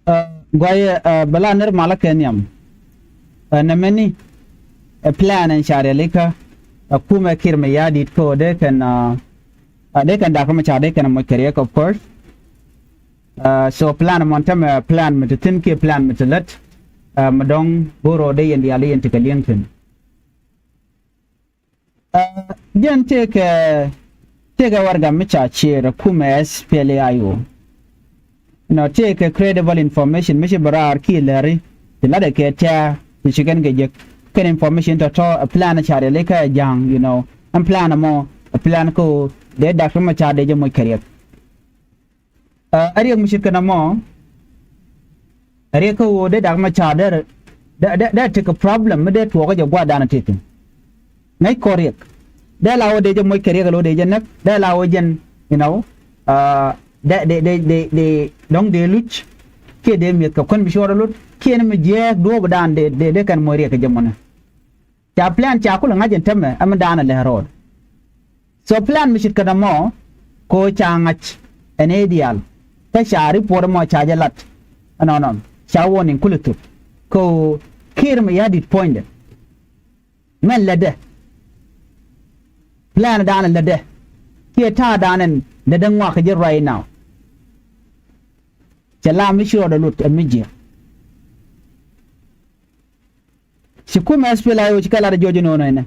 goy balaner malakenyam na meni plan and share lika kuma kirme yadi ko they can dakama cha they can mo career of course so plan montam plan mit tin ke plan mit let madong boro de yendi ali enti kalientin jen take warga micha chere kuma spele ayo no take credible information mishi barar ki lari tilade ke ta chicken ge can information to a plan chare leka jang you know and plan mo a plan ko de dakama cha de mo career ari mishi kana mo ari ko de dakama cha de that take a problem me de to ga gwa dana take ngai correct de lawo de mo career lo de jen de lawo jen you know de dong de luch ke de mi ka kon bi shoro lut ke ne mi je do ba dan de kan mo re ka jamona ta plan cha kula ngajen temme am dana le road so plan mi shit kada mo ko cha ngach an ideal ta shari por mo cha jalat no cha wonin kulutu ko kirma yadi point men lede plan dana lede ke ta danan da dan wa ka jin right now chala mi shiro da lut amije si kuma spela yo chikala da jojo no ne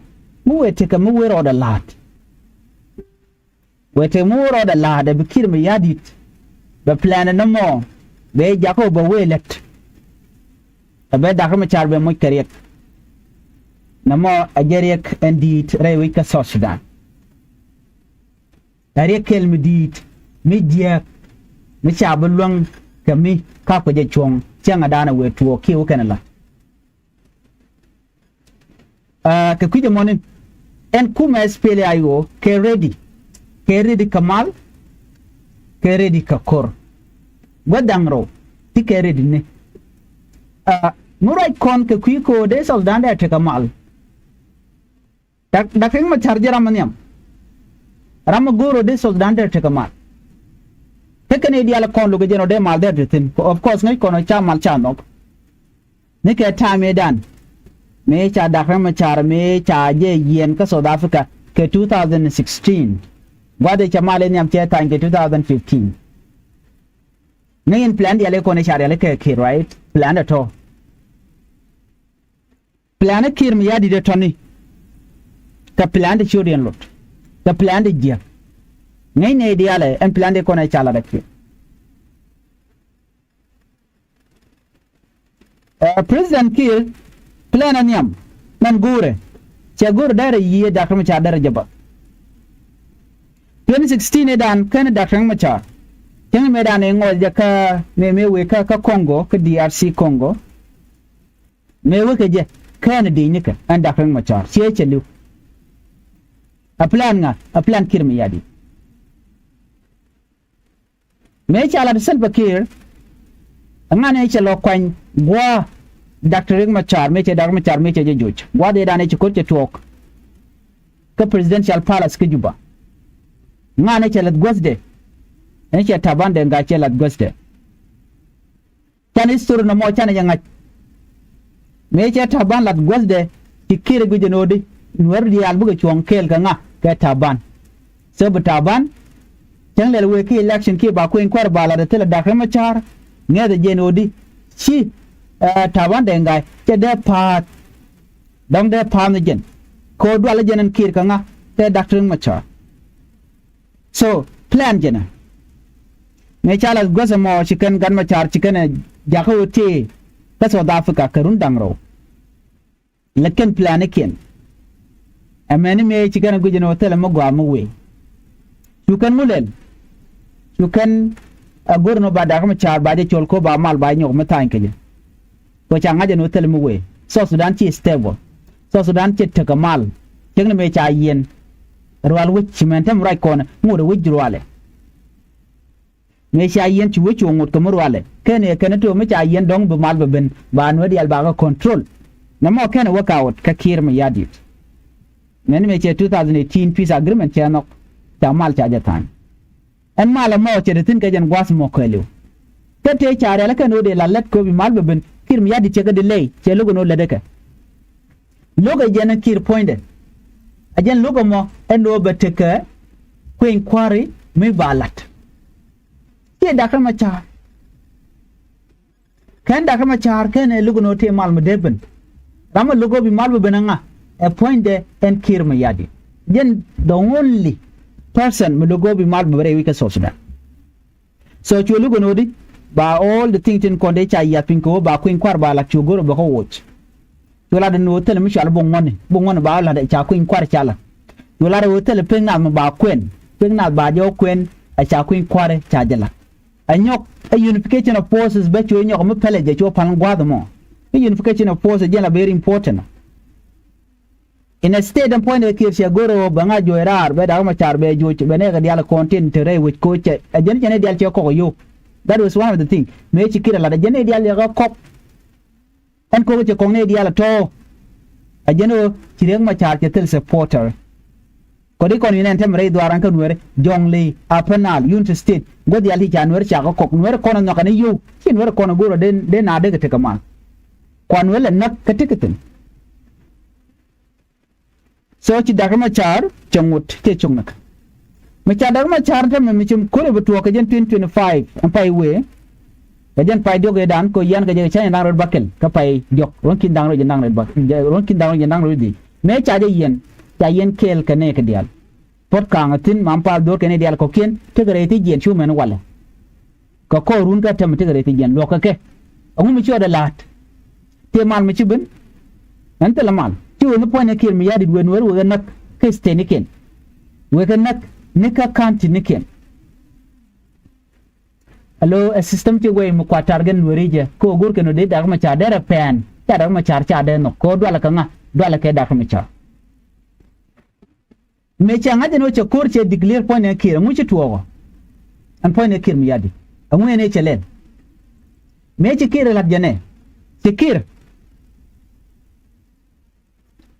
mu wete ka mu wero da lat wete mu wero da lat da bikir mi yadit ba plan na mo be jako ba welet be da kuma charbe mu karek na mo ajerek endit rewi ka so Sudan tare kel mi dit mi dia mi chabulong kami ka ko je chong changa dana we tuo kiu kenala ka kuje monin en kuma spele ayo ke ready kamal ke ready ka kor wadangro ti ke ready ne murai kon ke kuiko de soldan da te kamal da ken ma charjera maniam ram goro de soldan da te kamal tekene dia la kon lugo jeno de mal de tin of course ngai kono cha mal cha nok ne ke time dan me cha da ram cha me cha je yen ka South Africa ke 2016 wade cha male nyam che tan ke 2015 ngai plan dia le kono cha le ke right plan to plan kir mi yadi de toni ka plan de chudien lot ka plan de je ngai ne dia le en plan de kono cha la de President Kiir plan anyam nan gure che gure dare yiye Dr. Machar dare jaba 2016 edan kan Dr. Machar ken medan ngol jaka me we ka Congo ka DRC Congo me we ka je kan di nika an Dr. Machar che chelu a plan Kiir mi yadi me chala de Salva Kiir ngane chalo kwan gwa Dr. Machar me che Dr. Machar me che joj wa de dane che ko che tok ka presidential palace ke juba ngane che lat gosde en che tabande nga che lat gosde tan istur no mo chane yanga me che taban lat gosde tikire guje nodi Nuer di al buga chuong kel ka nga ka taban se bu taban tan le we ki election ki ba ko en kwar bala de tele Dr. Machar ne de jenodi chi taban de ngai che de pat dong de pam ne jen ko dwala jenen kir ka nga te Dr. Machar so plan jena me chala gosa mo chicken gan Machar chicken jako te ta South Africa karun dangro lekin plan ken ameni me chicken gujeno hotel mo gwa mo we chukan mulel chukan agurno ba Dr. Machar ba de chol ko ba mal ba nyok matan keje ko changa jeno hotel mo we so Sudan chi stable so Sudan chi takamal chengne me cha yen rwal wich mentem rai kona ngure wich rwale me cha yen chi wich ngut ko rwale kene to me cha yen dong bu mal ben ba no dial ba ga control na mo kene workout ka Kiir mi yadi men me che 2018 peace agreement cha no ta mal cha jatan en mala mo che tin ka jen gwas mo ko lew ka te chare la kan ode la let ko bi mal ben kir mi yadi chega delay che logo no ledeka logo jena kir poinde ajen logo mo endo beteke ko inquiry me balat ke dakar ma char kan dakar ma char kan logo no te mal me deben rama logo bi mal ben nga a poinde en kir mi yadi jen the only person me logo bi mal bare wika so sudan so chu logo no di ba all the things in konde cha ya pinko ba kuin kwar ba la chugoro ba ko watch yola de no tel mi shala bongone ba la de cha kuin kwar chala yola de hotel penga ba kwen penga ba jo kwen a cha kuin kware cha jala anyok a unification of forces ba chu nyok mo pele je chu pan gwa mo a unification of forces jala very important in a state and point kir sia goro ba nga jo erar ba da ma char be jo be ne ga dial content re which ko che a jen dial che ko yo. That was one of the things. Me chikira la jene dia le kop. En ko che kongne dia la to. A jeno chireng ma char che tel supporter. Ko di kon yenen tem re do aran kan were jongli apenal unit state. Go dia li januar cha ko kop were kono no kan yu. Kin were kono goro den na de te kama. Kon wele nak katiketin. So chi dagma char chongut te chongnak. Machadar ma charta me michum kore betu ka jen 2025 ampai we ka jen pai dog dan ko yan ka je chanya nang rod bakel ka pai jok ron kin dang ro jen nang rod bak ron kin dang jen nang ro di me cha yen kel ka ne ka dial pot ka ngatin mam pa do ka ne dial ko ken te gare ti jen chu men wala ka ko run ka tem te gare ti jen lo ka ke ngu mi choda lat te mal mi chibin nan te la mal ti wo no pone kir mi yadi wen wer we nak ke steni ken we ka nak nika kanti niken alo a system ti we mu kwatar gan werije ko gur ke no de dag ma cha dere pen cha dag ma char cha de no ko dwala ka nga dwala ke dag ma cha me cha nga de no che kor che declare point ne kire mu che tuwo an point ne kire mi yadi amu ne che len me che kire la jene che kire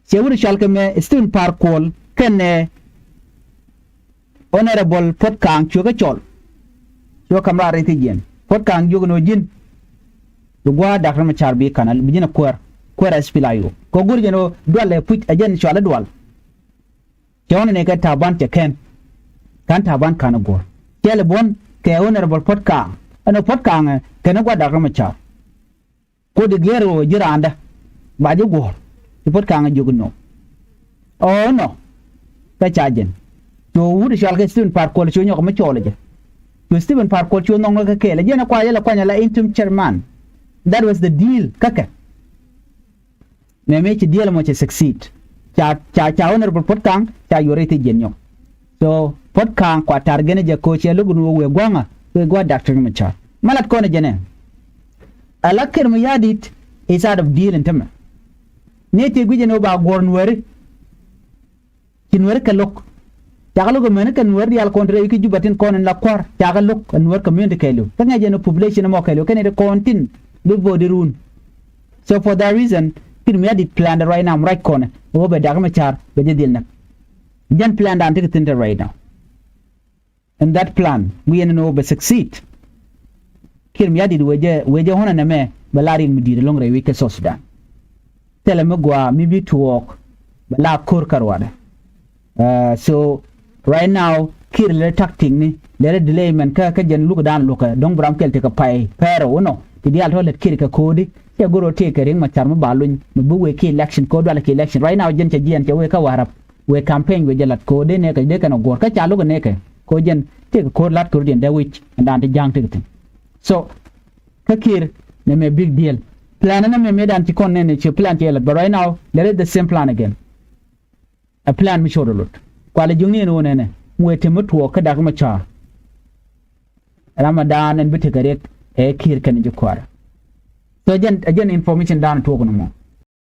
che wuri shal ke me student par kol ken honorable Potkang chuga chol chuga kamra reti jen Potkang jugo no jin dugwa dakar ma charbi kanal bijina kwar aspilayo ko gurje no dwale put ajen chala dwal jawne ne ka taban te ken kan taban kana gor tele bon ke honorable Potkang ano Potkang ke no gwa dakar ma char ko de gero jiranda ba je gor Potkang jugo no oh no ka chajen to wuri shal ke Stephen Parkour cho nyok ma chole je to Stephen Parkour cho nong ka kele je na kwa la interim chairman that was the deal kaka me deal mo che succeed cha honorable Potkang cha yorete jenyo so Potkang kwa targene je ko che lugu we gwanga we gwa Dr. Machar malat ko ne jene alakir mu yadit is out of deal intama ne te guje no ba gornwere kinwere ka lok tagalo go men kan wer yal kontre ki jubatin konen la kwar tagalo kan wer community kelo tanga je no population mo kelo kan de kontin do bodirun so for that reason kin me did plan right now right corner o be daga ma char be de dilna jan plan dan te tin right now and that plan we no be succeed kin me did weje hona na me balari mi di long re we ke so sudan tele me gwa mi bi to work bala kor karwada so right now kir le tactic ni le delay man ka jen lugo dan luka dong bram kel te ka pai pero no ti dial to le kir ka kodi ya goro te ka ring ma char ma balun mu bu we ki election ko dwala ki election right now jen che jian che we ka warap we campaign we jelat ko de ne ka no gor ka cha lugo ne ka ko jen te ko lat ko den da wich and and jang te tin so ka kir ne me big deal plan na me dan ti kon ne che plan te but right now le the same plan again a plan mi shodo lot kwale jungni no ne mwete mutuo ka dak ma cha Ramadan and bitigare e kir kan ju kwara so again information dan to ko no